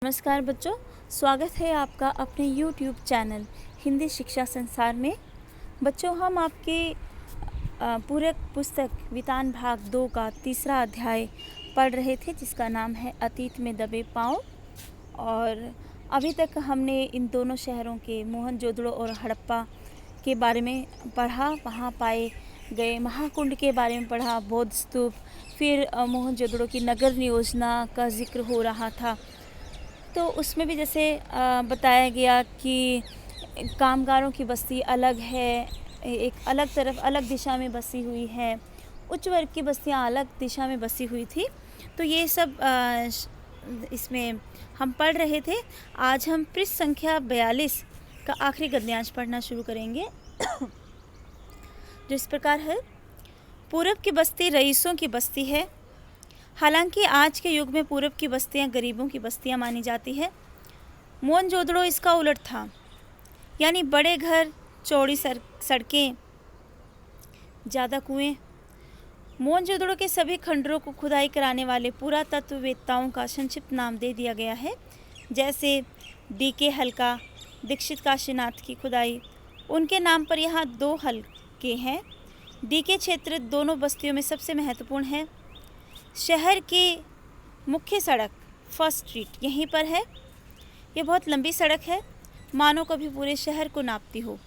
नमस्कार बच्चों, स्वागत है आपका अपने YouTube चैनल हिंदी शिक्षा संसार में। बच्चों, हम आपके पूरक पुस्तक वितान भाग 2 का तीसरा अध्याय पढ़ रहे थे, जिसका नाम है अतीत में दबे पाँव। और अभी तक हमने इन दोनों शहरों के मोहनजोदड़ो और हड़प्पा के बारे में पढ़ा, वहाँ पाए गए महाकुंड के बारे में पढ़ा, बौद्ध स्तूप, फिर मोहनजोदड़ो की नगर नियोजना का जिक्र हो रहा था। तो उसमें भी जैसे बताया गया कि कामगारों की बस्ती अलग है, एक अलग तरफ अलग दिशा में बसी हुई है, उच्च वर्ग की बस्तियां अलग दिशा में बसी हुई थी। तो ये सब इसमें हम पढ़ रहे थे। आज हम पृष्ठ संख्या 42 का आखिरी गद्यांश पढ़ना शुरू करेंगे जो इस प्रकार है। पूरब की बस्ती रईसों की बस्ती है। हालांकि आज के युग में पूरब की बस्तियां गरीबों की बस्तियां मानी जाती है। मोहनजोदड़ो इसका उलट था, यानी बड़े घर, चौड़ी सड़कें, ज़्यादा कुएं। मोहनजोदड़ो के सभी खंडरों को खुदाई कराने वाले पुरातत्ववेत्ताओं का संक्षिप्त नाम दे दिया गया है, जैसे डीके हल्का, दीक्षित काशीनाथ की खुदाई। उनके नाम पर यहाँ 2 हल्के हैं। डीके क्षेत्र दोनों बस्तियों में सबसे महत्वपूर्ण है। शहर की मुख्य सड़क फर्स्ट स्ट्रीट यहीं पर है। ये बहुत लंबी सड़क है, मानो कभी पूरे शहर को नापती हो।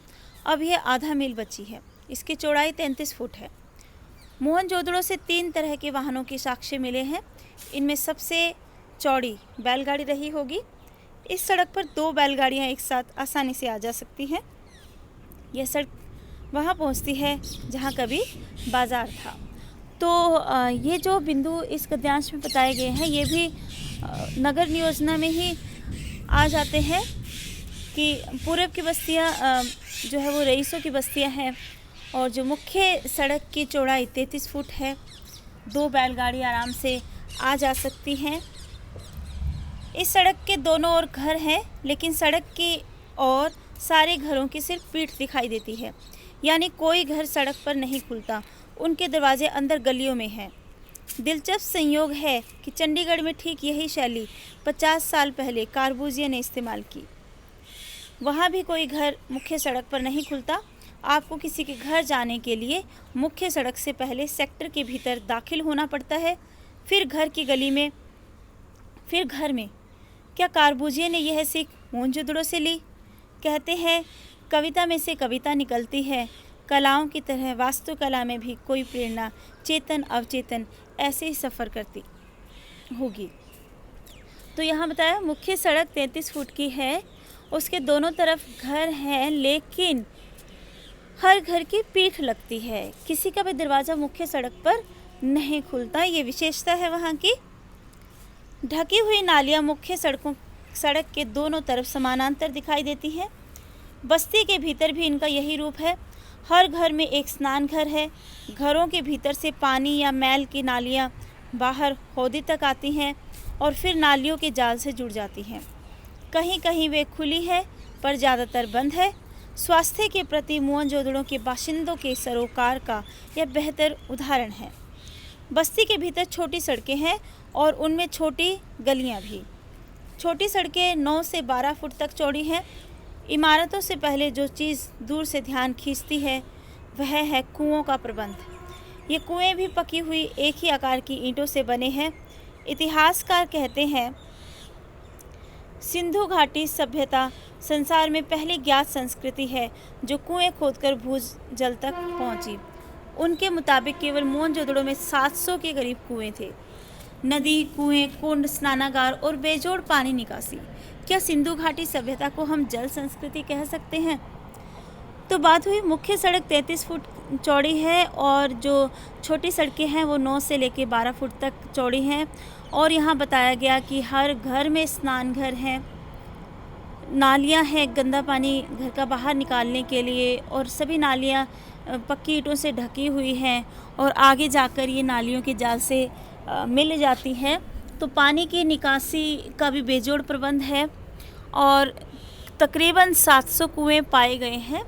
अब यह आधा मील बची है। इसकी चौड़ाई 33 फुट है। मोहनजोदड़ो से 3 तरह के वाहनों के साक्ष्य मिले हैं। इनमें सबसे चौड़ी बैलगाड़ी रही होगी। इस सड़क पर 2 बैलगाड़ियाँ एक साथ आसानी से आ जा सकती हैं। यह सड़क वहाँ पहुँचती है जहाँ कभी बाजार था। तो ये जो बिंदु इस गद्यांश में बताए गए हैं, ये भी नगर नियोजना में ही आ जाते हैं कि पूरब की बस्तियाँ जो है वो रईसों की बस्तियाँ हैं, और जो मुख्य सड़क की चौड़ाई 33 फुट है। 2 बैलगाड़ी आराम से आ जा सकती हैं। इस सड़क के दोनों ओर घर हैं, लेकिन सड़क की ओर सारे घरों की सिर्फ पीठ दिखाई देती है, यानी कोई घर सड़क पर नहीं खुलता। उनके दरवाजे अंदर गलियों में हैं। दिलचस्प संयोग है कि चंडीगढ़ में ठीक यही शैली 50 साल पहले कार्बूजिया ने इस्तेमाल की। वहाँ भी कोई घर मुख्य सड़क पर नहीं खुलता। आपको किसी के घर जाने के लिए मुख्य सड़क से पहले सेक्टर के भीतर दाखिल होना पड़ता है, फिर घर की गली में, फिर घर में। क्या कार्बूजिया ने यह सीख मोहनजोदड़ो से ली? कहते हैं कविता में से कविता निकलती है। कलाओं की तरह वास्तुकला में भी कोई प्रेरणा चेतन अवचेतन ऐसे ही सफ़र करती होगी। तो यहाँ बताया मुख्य सड़क 33 फुट की है, उसके दोनों तरफ घर हैं, लेकिन हर घर की पीठ लगती है। किसी का भी दरवाज़ा मुख्य सड़क पर नहीं खुलता। ये विशेषता है वहाँ की। ढकी हुई नालियाँ मुख्य सड़क के दोनों तरफ समानांतर दिखाई देती हैं। बस्ती के भीतर भी इनका यही रूप है। हर घर में एक स्नान घर है। घरों के भीतर से पानी या मैल की नालियाँ बाहर हौदी तक आती हैं और फिर नालियों के जाल से जुड़ जाती हैं। कहीं कहीं वे खुली है, पर ज़्यादातर बंद है। स्वास्थ्य के प्रति मोहनजोदड़ो के बाशिंदों के सरोकार का यह बेहतर उदाहरण है। बस्ती के भीतर छोटी सड़कें हैं और उनमें छोटी गलियाँ भी। छोटी सड़कें 9 से 12 फुट तक चौड़ी हैं। इमारतों से पहले जो चीज़ दूर से ध्यान खींचती है वह है कुओं का प्रबंध। ये कुएं भी पकी हुई एक ही आकार की ईंटों से बने हैं। इतिहासकार कहते हैं सिंधु घाटी सभ्यता संसार में पहली ज्ञात संस्कृति है जो कुएं खोदकर भूजल तक पहुंची। उनके मुताबिक केवल मोहनजोदड़ो में 700 के करीब कुएं थे। नदी, कुएं, कुंड, स्नानागार और बेजोड़ पानी निकासी। क्या सिंधु घाटी सभ्यता को हम जल संस्कृति कह सकते हैं? तो बात हुई, मुख्य सड़क 33 फुट चौड़ी है और जो छोटी सड़कें हैं वो 9 से लेकर 12 फुट तक चौड़ी हैं। और यहाँ बताया गया कि हर घर में स्नान घर हैं, नालियाँ हैं गंदा पानी घर का बाहर निकालने के लिए, और सभी नालियाँ पक्की ईंटों से ढकी हुई हैं और आगे जाकर ये नालियों के जाल से मिल जाती हैं। तो पानी की निकासी का भी बेजोड़ प्रबंध है और तकरीबन 700 कुएं पाए गए हैं।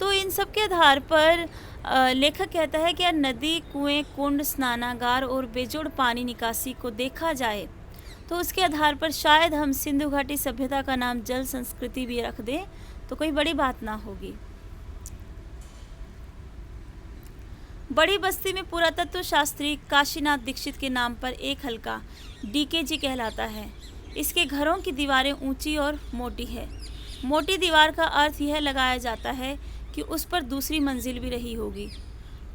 तो इन सब के आधार पर लेखक कहता है कि नदी, कुएं, कुंड, स्नानागार और बेजोड़ पानी निकासी को देखा जाए तो उसके आधार पर शायद हम सिंधु घाटी सभ्यता का नाम जल संस्कृति भी रख दें तो कोई बड़ी बात ना होगी। बड़ी बस्ती में पुरातत्व शास्त्री काशीनाथ दीक्षित के नाम पर एक हल्का डीकेजी कहलाता है। इसके घरों की दीवारें ऊंची और मोटी है। मोटी दीवार का अर्थ यह लगाया जाता है कि उस पर दूसरी मंजिल भी रही होगी।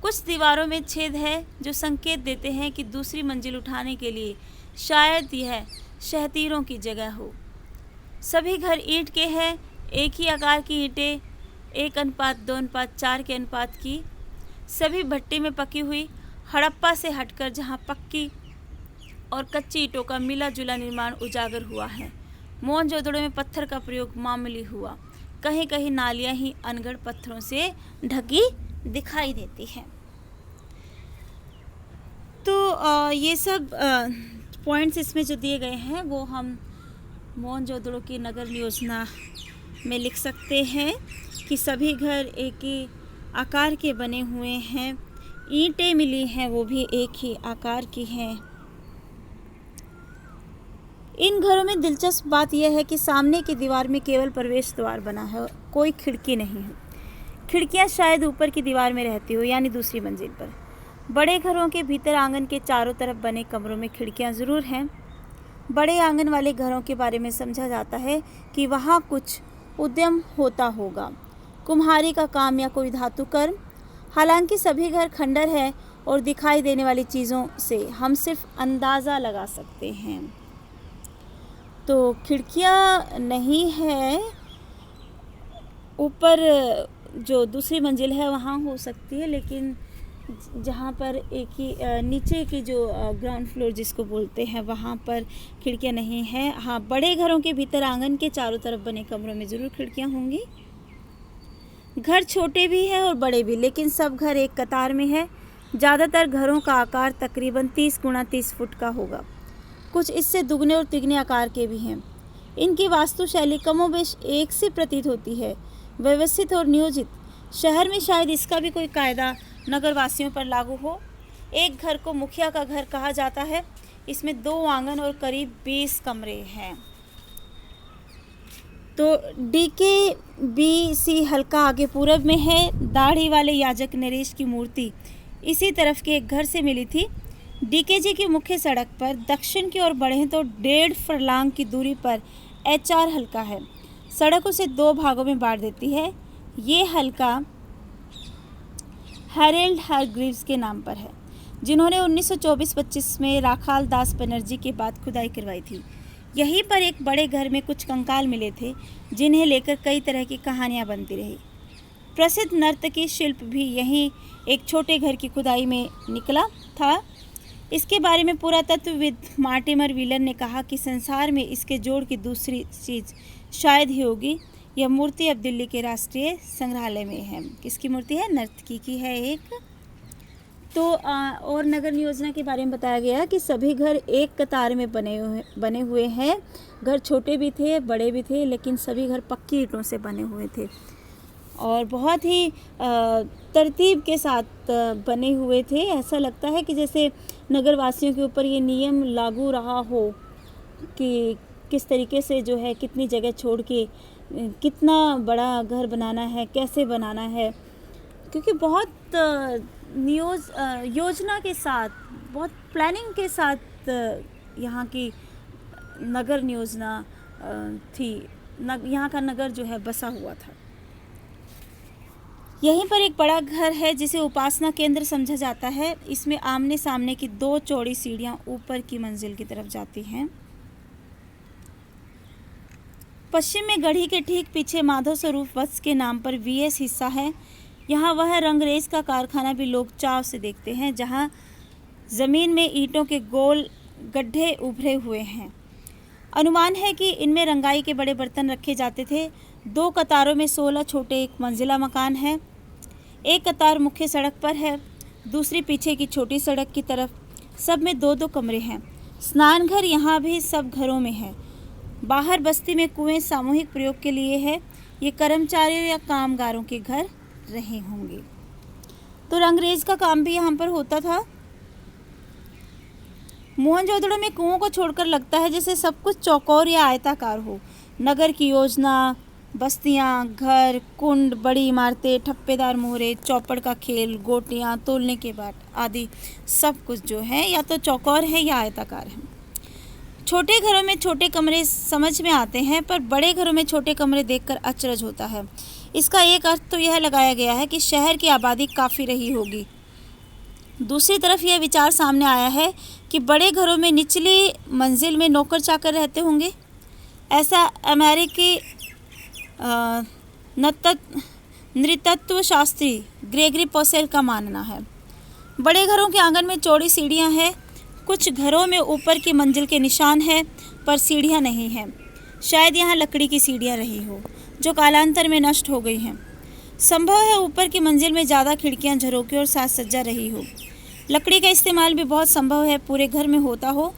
कुछ दीवारों में छेद है जो संकेत देते हैं कि दूसरी मंजिल उठाने के लिए शायद यह शहतीरों की जगह हो। सभी घर ईंट के हैं, एक ही आकार की ईंटें, 1:2:4 के अनुपात की, सभी भट्टी में पकी हुई। हड़प्पा से हटकर जहां पक्की और कच्ची ईंटों का मिला जुला निर्माण उजागर हुआ है। मोहनजोदड़ो में पत्थर का प्रयोग मामूली हुआ। कहीं कहीं नालियां ही अनगढ़ पत्थरों से ढकी दिखाई देती हैं। तो ये सब पॉइंट्स इसमें जो दिए गए हैं वो हम मोहनजोदड़ो की नगर योजना में लिख सकते हैं कि सभी घर एक ही आकार के बने हुए हैं। ईंटें मिली हैं वो भी एक ही आकार की हैं। इन घरों में दिलचस्प बात यह है कि सामने की दीवार में केवल प्रवेश द्वार बना है, कोई खिड़की नहीं है। खिड़कियां शायद ऊपर की दीवार में रहती हो, यानी दूसरी मंजिल पर। बड़े घरों के भीतर आंगन के चारों तरफ बने कमरों में खिड़कियां ज़रूर हैं। बड़े आंगन वाले घरों के बारे में समझा जाता है कि वहाँ कुछ उद्यम होता होगा, कुम्हारी का काम या कोई धातु कर्म। हालांकि सभी घर खंडर है और दिखाई देने वाली चीज़ों से हम सिर्फ अंदाज़ा लगा सकते हैं। तो खिड़कियाँ नहीं है, ऊपर जो दूसरी मंजिल है वहाँ हो सकती है, लेकिन जहाँ पर एक ही नीचे की जो ग्राउंड फ्लोर जिसको बोलते हैं वहाँ पर खिड़कियाँ नहीं हैं। हाँ, बड़े घरों के भीतर आंगन के चारों तरफ बने कमरों में ज़रूर खिड़कियाँ होंगी। घर छोटे भी हैं और बड़े भी, लेकिन सब घर एक कतार में है। ज़्यादातर घरों का आकार तकरीबन 30x30 फुट का होगा। कुछ इससे दुगने और तिगने आकार के भी हैं। इनकी वास्तुशैली कमोबेश एक सी प्रतीत होती है, व्यवस्थित और नियोजित। शहर में शायद इसका भी कोई कायदा नगरवासियों पर लागू हो। एक घर को मुखिया का घर कहा जाता है। इसमें 2 आंगन और करीब 20 कमरे हैं। तो DKBC हल्का आगे पूरब में है। दाढ़ी वाले याजक नरेश की मूर्ति इसी तरफ के एक घर से मिली थी। DKG की मुख्य सड़क पर दक्षिण की ओर बढ़ें तो 1.5 फरलांग की दूरी पर HR हल्का है। सड़क उसे 2 भागों में बांट देती है। ये हल्का हैरेल्ड हारग्रीव्स के नाम पर है, जिन्होंने 1924-25 में राखाल दास बनर्जी के बाद खुदाई करवाई थी। यहीं पर एक बड़े घर में कुछ कंकाल मिले थे, जिन्हें लेकर कई तरह की कहानियां बनती रही। प्रसिद्ध नर्तकी शिल्प भी यहीं एक छोटे घर की खुदाई में निकला था। इसके बारे में पुरातत्वविद मार्टिमर व्हीलर ने कहा कि संसार में इसके जोड़ की दूसरी चीज़ शायद ही होगी। यह मूर्ति अब दिल्ली के राष्ट्रीय संग्रहालय में है। किसकी मूर्ति है? नर्तकी की है एक। तो और नगर योजना के बारे में बताया गया कि सभी घर एक कतार में बने हुए हैं। घर छोटे भी थे, बड़े भी थे, लेकिन सभी घर पक्की ईंटों से बने हुए थे और बहुत ही तरतीब के साथ बने हुए थे। ऐसा लगता है कि जैसे नगरवासियों के ऊपर ये नियम लागू रहा हो कि किस तरीके से जो है कितनी जगह छोड़ के कितना बड़ा घर बनाना है, कैसे बनाना है, क्योंकि बहुत योजना के साथ, बहुत प्लानिंग के साथ यहाँ की नगर योजना थी। यहाँ का नगर जो है बसा हुआ था। यहीं पर एक बड़ा घर है जिसे उपासना केंद्र समझा जाता है। इसमें आमने सामने की 2 चौड़ी सीढ़ियाँ ऊपर की मंजिल की तरफ जाती हैं। पश्चिम में गढ़ी के ठीक पीछे माधव स्वरूप वत्स के नाम पर VS हिस्सा है। यहाँ वह रंगरेज का कारखाना भी लोग चाव से देखते हैं, जहाँ ज़मीन में ईंटों के गोल गड्ढे उभरे हुए हैं। अनुमान है कि इनमें रंगाई के बड़े बर्तन रखे जाते थे। 2 कतारों में 16 छोटे एक मंजिला मकान है। एक कतार मुख्य सड़क पर है, दूसरी पीछे की छोटी सड़क की तरफ। सब में 2-2 कमरे हैं। स्नान घर यहाँ भी सब घरों में है। बाहर बस्ती में कुएं सामूहिक प्रयोग के लिए है। ये कर्मचारियों या कामगारों के घर रहे होंगे। तो रंगरेज का काम भी यहाँ पर होता था। मोहनजोदड़ो में कुओं को छोड़कर लगता है जैसे सब कुछ चौकोर या आयताकार हो। नगर की योजना, बस्तियां, घर, कुंड, बड़ी इमारतें, ठप्पेदार मोहरे, चौपड़ का खेल, गोटियां, तोलने के बाट आदि सब कुछ जो है या तो चौकोर है या आयताकार है। छोटे घरों में छोटे कमरे समझ में आते हैं, पर बड़े घरों में छोटे कमरे देखकर अचरज होता है। इसका एक अर्थ तो यह लगाया गया है कि शहर की आबादी काफ़ी रही होगी। दूसरी तरफ यह विचार सामने आया है कि बड़े घरों में निचली मंजिल में नौकर चाकर रहते होंगे। ऐसा अमेरिकी नृतत्व शास्त्री ग्रेगरी पोसेल का मानना है। बड़े घरों के आंगन में चौड़ी सीढ़ियां हैं। कुछ घरों में ऊपर की मंजिल के निशान हैं, पर सीढ़ियां नहीं हैं। शायद यहाँ लकड़ी की सीढ़ियां रही हो, जो कालांतर में नष्ट हो गई हैं। संभव है ऊपर की मंजिल में ज़्यादा खिड़कियां, झरोके और साज सज्जा रही हो। लकड़ी का इस्तेमाल भी बहुत संभव है पूरे घर में होता हो।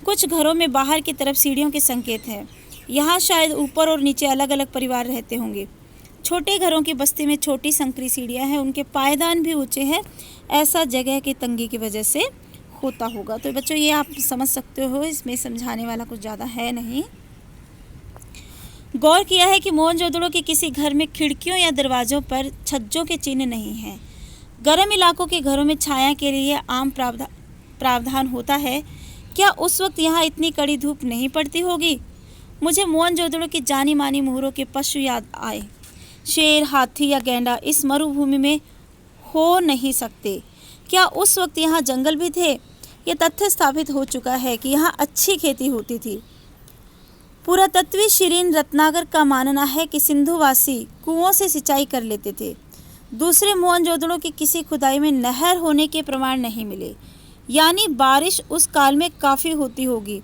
कुछ घरों में बाहर की तरफ सीढ़ियों के संकेत हैं। यहाँ शायद ऊपर और नीचे अलग अलग परिवार रहते होंगे। छोटे घरों की बस्ती में छोटी संकरी सीढ़ियाँ हैं, उनके पायदान भी ऊंचे हैं। ऐसा जगह की तंगी की वजह से होता होगा। तो बच्चों ये आप समझ सकते हो, इसमें समझाने वाला कुछ ज़्यादा है नहीं। गौर किया है कि मोहनजोदड़ो के किसी घर में खिड़कियों या दरवाज़ों पर छज्जों के चिन्ह नहीं हैं। गर्म इलाकों के घरों में छाया के लिए आम प्रावधान होता है। क्या उस वक्त यहाँ इतनी कड़ी धूप नहीं पड़ती होगी? मुझे मोहनजोदड़ो की जानी मानी मोहरों के पशु याद आए। शेर, हाथी या गैंडा इस मरुभूमि में हो नहीं सकते। क्या उस वक्त यहाँ जंगल भी थे? यह तथ्य स्थापित हो चुका है कि यहाँ अच्छी खेती होती थी। पुरातत्वी शिरीन रत्नाकर का मानना है कि सिंधुवासी कुओं से सिंचाई कर लेते थे। दूसरे मोहनजोदड़ो की किसी खुदाई में नहर होने के प्रमाण नहीं मिले, यानी बारिश उस काल में काफ़ी होती होगी।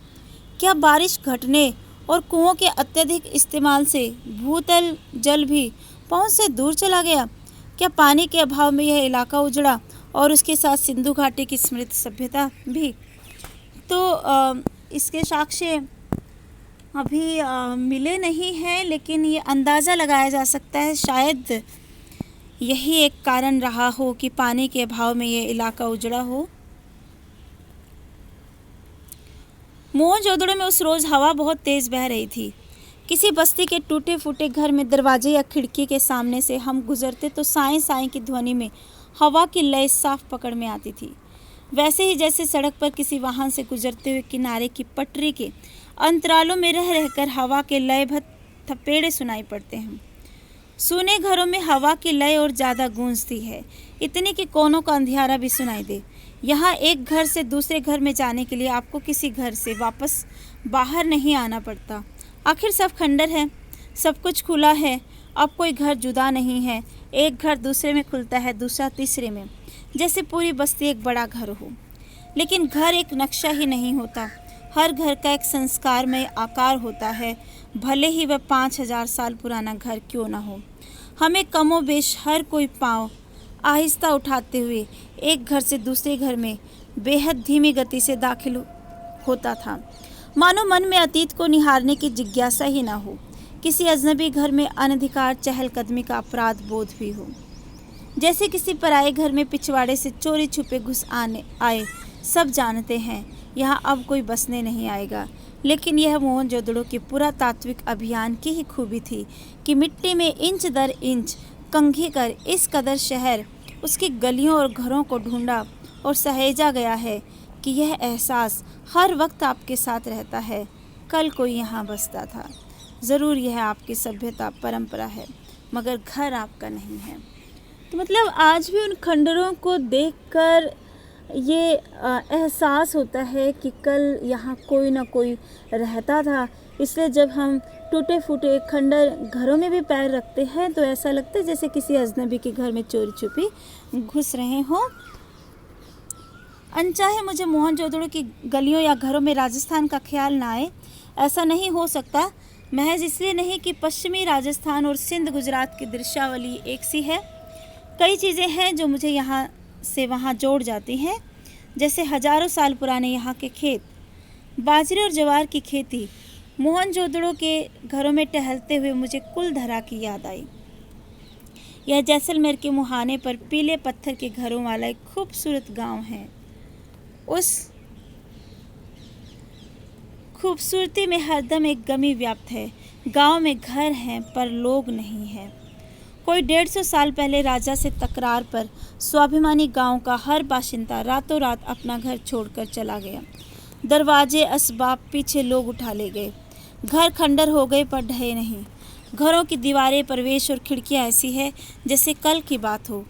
क्या बारिश घटने और कुओं के अत्यधिक इस्तेमाल से भूतल जल भी पहुँच से दूर चला गया? क्या पानी के अभाव में यह इलाका उजड़ा और उसके साथ सिंधु घाटी की समृद्ध सभ्यता भी? तो इसके साक्ष्य अभी मिले नहीं हैं, लेकिन ये अंदाज़ा लगाया जा सकता है शायद यही एक कारण रहा हो कि पानी के अभाव में ये इलाका उजड़ा हो। मोहनजोदड़ो में उस रोज़ हवा बहुत तेज़ बह रही थी। किसी बस्ती के टूटे फूटे घर में दरवाजे या खिड़की के सामने से हम गुजरते तो साएं साएं की ध्वनि में हवा की लय साफ पकड़ में आती थी। वैसे ही जैसे सड़क पर किसी वाहन से गुजरते हुए किनारे की पटरी के अंतरालों में रह रहकर हवा के लयबद्ध थपेड़े सुनाई पड़ते हैं। सूने घरों में हवा की लय और ज़्यादा गूंजती है, इतनी कि कोनों का अंधियारा भी सुनाई दे। यहाँ एक घर से दूसरे घर में जाने के लिए आपको किसी घर से वापस बाहर नहीं आना पड़ता। आखिर सब खंडर है, सब कुछ खुला है। अब कोई घर जुदा नहीं है। एक घर दूसरे में खुलता है, दूसरा तीसरे में, जैसे पूरी बस्ती एक बड़ा घर हो। लेकिन घर एक नक्शा ही नहीं होता। हर घर का एक संस्कारमय आकार होता है, भले ही वह 5000 साल पुराना घर क्यों न हो। हमें कमोबेश हर कोई पाँव आहिस्ता उठाते हुए एक घर से दूसरे घर में बेहद धीमी गति से दाखिल होता था, मानो मन में अतीत को निहारने की जिज्ञासा ही ना हो। किसी अजनबी घर में अनधिकार चहलकदमी का अपराध बोध भी हो, जैसे किसी पराए घर में पिछवाड़े से चोरी छुपे घुस आए। सब जानते हैं यहाँ अब कोई बसने नहीं आएगा। लेकिन यह मोहनजोदड़ो के पुरातात्विक अभियान की ही खूबी थी कि मिट्टी में इंच दर इंच कंघी कर इस कदर शहर, उसकी गलियों और घरों को ढूंढा और सहेजा गया है कि यह एहसास हर वक्त आपके साथ रहता है, कल कोई यहाँ बसता था। ज़रूर यह आपकी सभ्यता परंपरा है, मगर घर आपका नहीं है। तो मतलब आज भी उन खंडरों को देखकर ये एहसास होता है कि कल यहाँ कोई ना कोई रहता था। इसलिए जब हम टूटे फूटे खंडर घरों में भी पैर रखते हैं तो ऐसा लगता है जैसे किसी अजनबी के घर में चोरी छुपी घुस रहे हों। अनचाहे मुझे मोहनजोदड़ो की गलियों या घरों में राजस्थान का ख्याल ना आए, ऐसा नहीं हो सकता। महज इसलिए नहीं कि पश्चिमी राजस्थान और सिंध गुजरात की दृश्यावली एक सी है। कई चीज़ें हैं जो मुझे यहाँ से वहाँ जोड़ जाती हैं, जैसे हजारों साल पुराने यहाँ के खेत, बाजरे और ज्वार की खेती। मोहनजोदड़ो के घरों में टहलते हुए मुझे कुलधरा की याद आई। यह जैसलमेर के मुहाने पर पीले पत्थर के घरों वाला एक खूबसूरत गांव है। उस खूबसूरती में हरदम एक गमी व्याप्त है। गांव में घर हैं पर लोग नहीं हैं। कोई 150 साल पहले राजा से तकरार पर स्वाभिमानी गांव का हर बाशिंदा रातों रात अपना घर छोड़कर चला गया। दरवाजे असबाब पीछे लोग उठा ले गए। घर खंडर हो गए पर ढहे नहीं। घरों की दीवारें, प्रवेश और खिड़कियां ऐसी है जैसे कल की बात हो।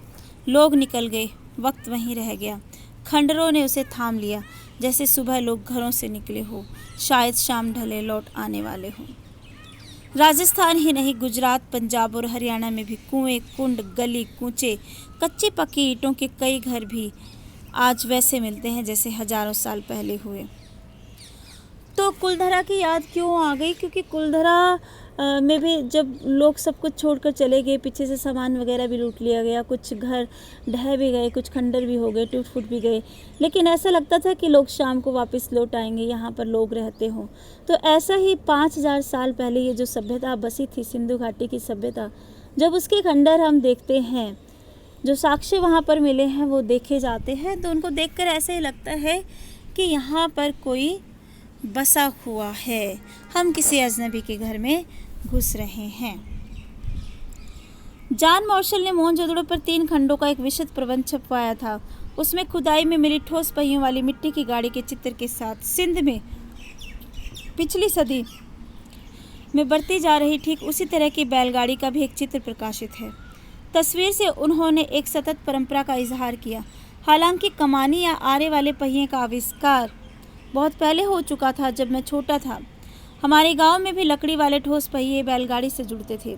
लोग निकल गए, वक्त वहीं रह गया। खंडरों ने उसे थाम लिया जैसे सुबह लोग घरों से निकले हो, शायद शाम ढले लौट आने वाले हों। राजस्थान ही नहीं, गुजरात, पंजाब और हरियाणा में भी कुएं, कुंड, गली कूचे, कच्ची पक्की ईंटों के कई घर भी आज वैसे मिलते हैं जैसे हजारों साल पहले हुए। तो कुलधरा की याद क्यों आ गई? क्योंकि कुलधरा में भी जब लोग सब कुछ छोड़कर चले गए, पीछे से सामान वगैरह भी लूट लिया गया, कुछ घर ढह भी गए, कुछ खंडर भी हो गए, टूट फूट भी गए, लेकिन ऐसा लगता था कि लोग शाम को वापस लौट आएंगे, यहाँ पर लोग रहते हों। तो ऐसा ही 5000 साल पहले ये जो सभ्यता बसी थी, सिंधु घाटी की सभ्यता, जब उसके खंडर हम देखते हैं, जो साक्ष्य वहाँ पर मिले हैं वो देखे जाते हैं, तो उनको देखकर ऐसे ही लगता है कि यहाँ पर कोई बसा हुआ है, हम किसी अजनबी के घर में घुस रहे हैं। जॉन मार्शल ने मोहनजोदड़ो पर 3 खंडों का एक विशद प्रबंध छपवाया था। उसमें खुदाई में मिली ठोस पहियों वाली मिट्टी की गाड़ी के चित्र के साथ सिंध में पिछली सदी में बरती जा रही ठीक उसी तरह की बैलगाड़ी का भी एक चित्र प्रकाशित है। तस्वीर से उन्होंने एक सतत परंपरा का इजहार किया। हालांकि कमानी या आरे वाले पहिए का आविष्कार बहुत पहले हो चुका था। जब मैं छोटा था, हमारे गांव में भी लकड़ी वाले ठोस पहिए बैलगाड़ी से जुड़ते थे।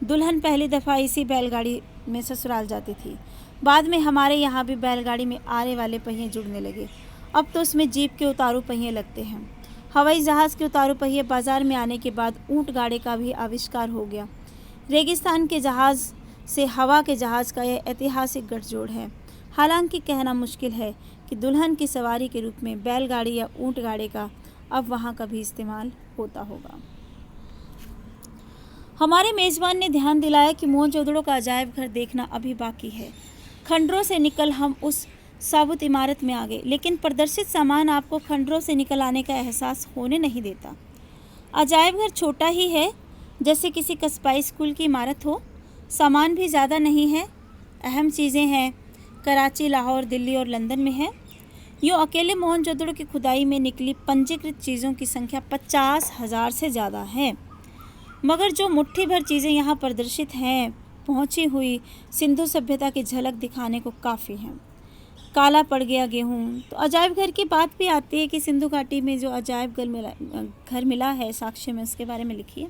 दुल्हन पहली दफ़ा इसी बैलगाड़ी में ससुराल जाती थी। बाद में हमारे यहाँ भी बैलगाड़ी में आरे वाले पहिए जुड़ने लगे। अब तो उसमें जीप के उतारू पहिए लगते हैं। हवाई जहाज़ के उतारू पहिए बाजार में आने के बाद ऊँट गाड़ी का भी आविष्कार हो गया। रेगिस्तान के जहाज़ से हवा के जहाज़ का यह ऐतिहासिक गठजोड़ है। हालांकि कहना मुश्किल है कि दुल्हन की सवारी के रूप में बैलगाड़ी या ऊँट गाड़ी का अब वहाँ का भी इस्तेमाल होता होगा। हमारे मेज़बान ने ध्यान दिलाया कि मोहनजोदड़ो का अजायब घर देखना अभी बाकी है। खंडरों से निकल हम उस साबुत इमारत में आ गए, लेकिन प्रदर्शित सामान आपको खंडरों से निकल आने का एहसास होने नहीं देता। अजायब घर छोटा ही है, जैसे किसी कस्बाई स्कूल की इमारत हो। सामान भी ज़्यादा नहीं है। अहम चीज़ें हैं कराची, लाहौर, दिल्ली और लंदन में है। यूँ अकेले मोहनजोदड़ो की खुदाई में निकली पंजीकृत चीज़ों की संख्या 50,000 से ज़्यादा है। मगर जो मुट्ठी भर चीज़ें यहाँ प्रदर्शित हैं, पहुँची हुई सिंधु सभ्यता की झलक दिखाने को काफ़ी हैं। काला पड़ गया गेहूँ। तो अजायब घर की बात भी आती है कि सिंधु घाटी में जो अजायब घर मिला है साक्ष्य में, उसके बारे में लिखिए।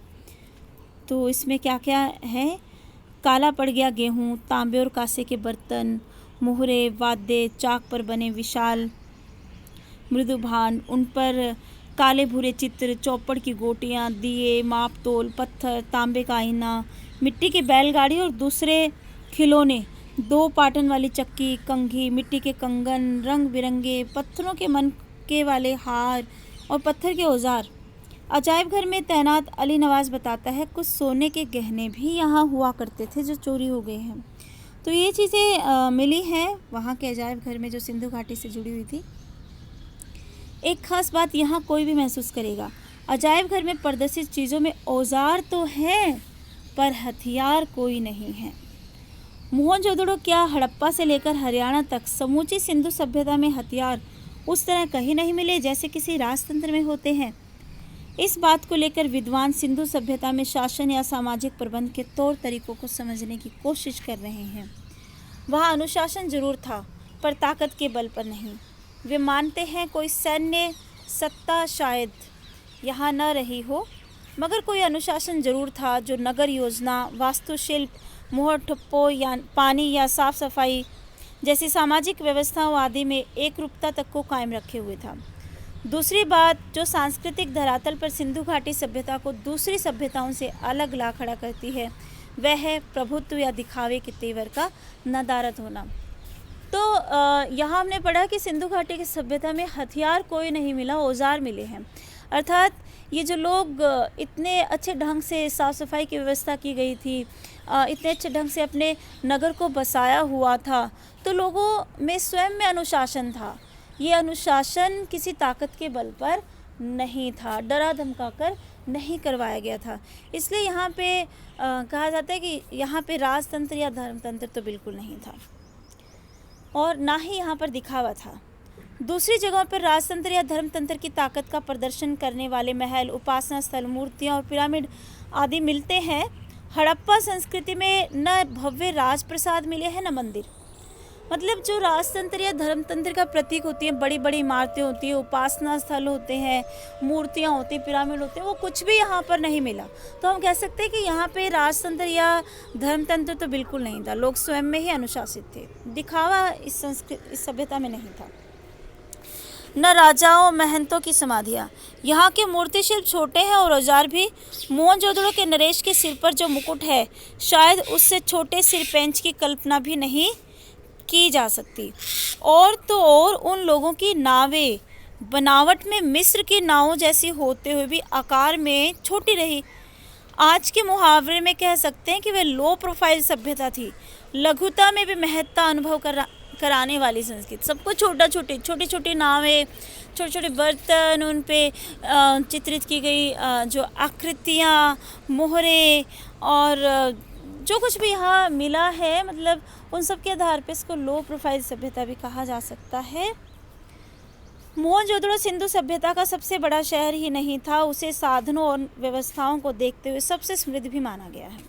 तो इसमें क्या क्या है? काला पड़ गया गेहूँ, तांबे और कांसे के बर्तन, मुहरे, वाद्य, चाक पर बने विशाल मृदु भान, उन पर काले भूरे चित्र, चौपड़ की गोटियाँ, दिए, माप तोल, पत्थर, तांबे का आईना, मिट्टी की बैलगाड़ी और दूसरे खिलौने, 2 पाटन वाली चक्की, कंघी, मिट्टी के कंगन, रंग बिरंगे पत्थरों के मनके वाले हार और पत्थर के औजार। अजायब घर में तैनात अली नवाज़ बताता है, कुछ सोने के गहने भी यहाँ हुआ करते थे जो चोरी हो गए हैं। तो ये चीज़ें मिली हैं वहाँ के अजायब घर में जो सिंधु घाटी से जुड़ी हुई थी। एक ख़ास बात यहाँ कोई भी महसूस करेगा, अजायब घर में प्रदर्शित चीज़ों में औजार तो हैं पर हथियार कोई नहीं है। मोहनजोदड़ो क्या, हड़प्पा से लेकर हरियाणा तक समूची सिंधु सभ्यता में हथियार उस तरह कहीं नहीं मिले जैसे किसी राजतंत्र में होते हैं। इस बात को लेकर विद्वान सिंधु सभ्यता में शासन या सामाजिक प्रबंध के तौर तरीकों को समझने की कोशिश कर रहे हैं। वहाँ अनुशासन जरूर था पर ताकत के बल पर नहीं। वे मानते हैं कोई सैन्य सत्ता शायद यहाँ न रही हो, मगर कोई अनुशासन जरूर था जो नगर योजना, वास्तुशिल्प, मोहर ठप्पो या पानी या साफ सफाई जैसी सामाजिक व्यवस्थाओं आदि में एक रूपता तक को कायम रखे हुए था। दूसरी बात जो सांस्कृतिक धरातल पर सिंधु घाटी सभ्यता को दूसरी सभ्यताओं से अलग ला खड़ा करती है, वह है प्रभुत्व या दिखावे के तेवर का नदारद होना। तो यहाँ हमने पढ़ा कि सिंधु घाटी की सभ्यता में हथियार कोई नहीं मिला, औजार मिले हैं। अर्थात ये जो लोग इतने अच्छे ढंग से साफ़ सफाई की व्यवस्था की गई थी, इतने अच्छे ढंग से अपने नगर को बसाया हुआ था, तो लोगों में स्वयं में अनुशासन था। ये अनुशासन किसी ताकत के बल पर नहीं था, डरा धमकाकर नहीं करवाया गया था। इसलिए यहाँ पे कहा जाता है कि यहाँ पे राजतंत्र या धर्मतंत्र तो बिल्कुल नहीं था और ना ही यहाँ पर दिखावा था। दूसरी जगहों पर राजतंत्र या धर्मतंत्र की ताकत का प्रदर्शन करने वाले महल, उपासना स्थल, मूर्तियाँ और पिरामिड आदि मिलते हैं। हड़प्पा संस्कृति में न भव्य राजप्रसाद मिले हैं न मंदिर। मतलब जो राजतंत्र या धर्मतंत्र का प्रतीक होती है, बड़ी बड़ी इमारतें होती है, उपासना स्थल होते हैं, मूर्तियाँ होती हैं, पिरामिड होते हैं, वो कुछ भी यहाँ पर नहीं मिला। तो हम कह सकते हैं कि यहाँ पे राजतंत्र या धर्मतंत्र तो बिल्कुल नहीं था। लोग स्वयं में ही अनुशासित थे, दिखावा इस सभ्यता में नहीं था। न राजाओं महंतों की समाधियाँ। यहाँ के मूर्ति शिल्प छोटे हैं और औजार भी। मोहनजोदड़ो के नरेश के सिर पर जो मुकुट है, शायद उससे छोटे सिर पेंच की कल्पना भी नहीं की जा सकती। और तो और उन लोगों की नावें बनावट में मिस्र की नावों जैसी होते हुए भी आकार में छोटी रही। आज के मुहावरे में कह सकते हैं कि वे लो प्रोफाइल सभ्यता थी, लघुता में भी महत्ता अनुभव कराने वाली संस्कृति। सबको छोटी छोटी नावें, छोटे छोटे बर्तन, उन पे चित्रित की गई जो आकृतियाँ, मोहरे और जो कुछ भी यहाँ मिला है, मतलब उन सब के आधार पे इसको लो प्रोफाइल सभ्यता भी कहा जा सकता है। मोहनजोदड़ो सिंधु सभ्यता का सबसे बड़ा शहर ही नहीं था, उसे साधनों और व्यवस्थाओं को देखते हुए सबसे समृद्ध भी माना गया है।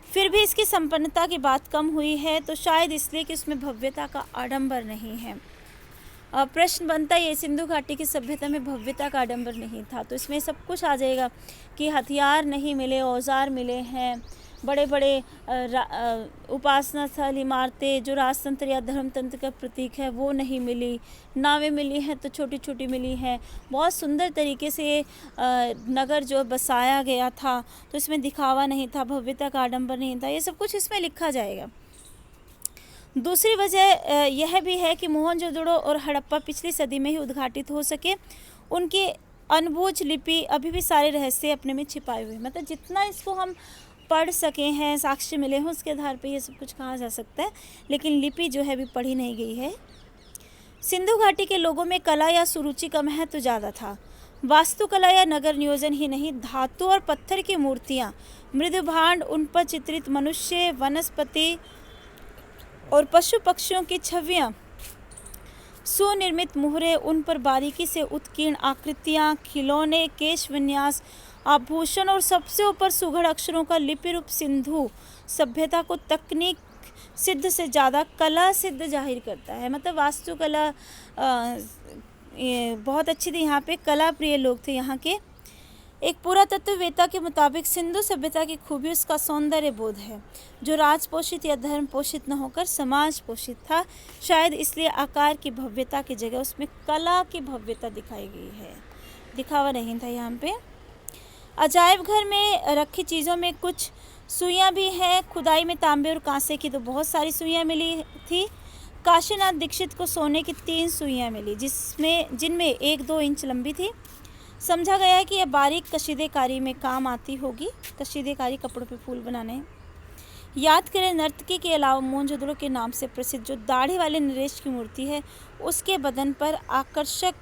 फिर भी इसकी संपन्नता की बात कम हुई है, तो शायद इसलिए कि उसमें भव्यता का आडंबर नहीं है। प्रश्न बनता है, ये सिंधु घाटी की सभ्यता में भव्यता का आडंबर नहीं था, तो इसमें सब कुछ आ जाएगा कि हथियार नहीं मिले, औजार मिले हैं, बड़े बड़े उपासना स्थल, इमारतें जो राजतंत्र या धर्मतंत्र का प्रतीक है वो नहीं मिली, नावें मिली हैं तो छोटी छोटी मिली हैं। बहुत सुंदर तरीके से नगर जो बसाया गया था, तो इसमें दिखावा नहीं था, भव्यता का आडंबर नहीं था, ये सब कुछ इसमें लिखा जाएगा। दूसरी वजह यह भी है कि मोहनजोदड़ो और हड़प्पा पिछली सदी में ही उद्घाटित हो सके। उनकी अनबुझ लिपि अभी भी सारे रहस्य अपने में छिपाए हुए, मतलब जितना इसको हम पढ़ सके हैं, साक्ष्य मिले हैं, उसके आधार पे ये सब कुछ कहा जा सकता है, लेकिन लिपि जो है अभी पढ़ी नहीं गई है। सिंधु घाटी के लोगों में कला या सुरुचि का महत्व ज़्यादा था। वास्तुकला या नगर नियोजन ही नहीं, धातु और पत्थर की मूर्तियाँ, मृदु भांड, उन पर चित्रित मनुष्य, वनस्पति और पशु पक्षियों की छवियाँ, सुनिर्मित मुहरे, उन पर बारीकी से उत्कीर्ण आकृतियाँ, खिलौने, केश विन्यास, आभूषण और सबसे ऊपर सुघड़ अक्षरों का लिपि रूप सिंधु सभ्यता को तकनीक सिद्ध से ज़्यादा कला सिद्ध जाहिर करता है। मतलब वास्तुकला बहुत अच्छी थी, यहाँ पे कला प्रिय लोग थे यहाँ के। एक पुरातत्ववेत्ता के मुताबिक सिंधु सभ्यता की खूबी उसका सौंदर्य बोध है, जो राज पोषित या धर्म पोषित न होकर समाज पोषित था। शायद इसलिए आकार की भव्यता की जगह उसमें कला की भव्यता दिखाई गई है, दिखावा नहीं था यहाँ पे। अजायब घर में रखी चीज़ों में कुछ सुइयाँ भी हैं। खुदाई में तांबे और कांसे की तो बहुत सारी सुइयाँ मिली थी। काशीनाथ दीक्षित को सोने की 3 सुइयाँ मिली, जिनमें 1-2 इंच लंबी थी। समझा गया है कि यह बारीक कशीदेकारी में काम आती होगी। कशीदेकारी कपड़ों पे फूल बनाने। याद करें, नर्तकी के अलावा मोहनजोदड़ो के नाम से प्रसिद्ध जो दाढ़ी वाले नरेश की मूर्ति है, उसके बदन पर आकर्षक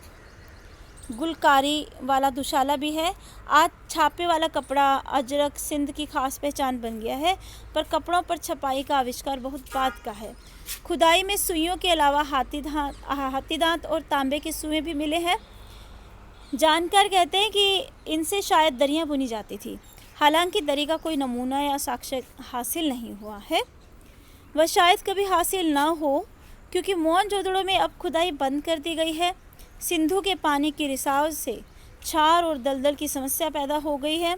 गुलकारी वाला दुशाला भी है। आज छापे वाला कपड़ा अजरक सिंध की खास पहचान बन गया है, पर कपड़ों पर छपाई का आविष्कार बहुत बाद का है। खुदाई में सुइयों के अलावा हाथी दांत और तांबे के सुएं भी मिले हैं। जानकार कहते हैं कि इनसे शायद दरियाँ बुनी जाती थी, हालांकि दरी का कोई नमूना या साक्ष्य हासिल नहीं हुआ है। वह शायद कभी हासिल ना हो, क्योंकि मोहनजोदड़ो में अब खुदाई बंद कर दी गई है। सिंधु के पानी की रिसाव से क्षार और दलदल की समस्या पैदा हो गई है।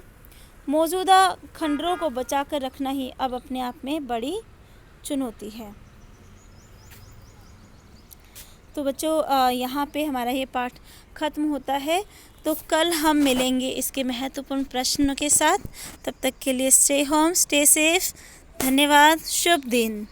मौजूदा खंडरों को बचाकर रखना ही अब अपने आप में बड़ी चुनौती है। तो बच्चों, यहाँ पे हमारा ये पाठ ख़त्म होता है। तो कल हम मिलेंगे इसके महत्वपूर्ण प्रश्नों के साथ। तब तक के लिए स्टे होम, स्टे सेफ। धन्यवाद। शुभ दिन।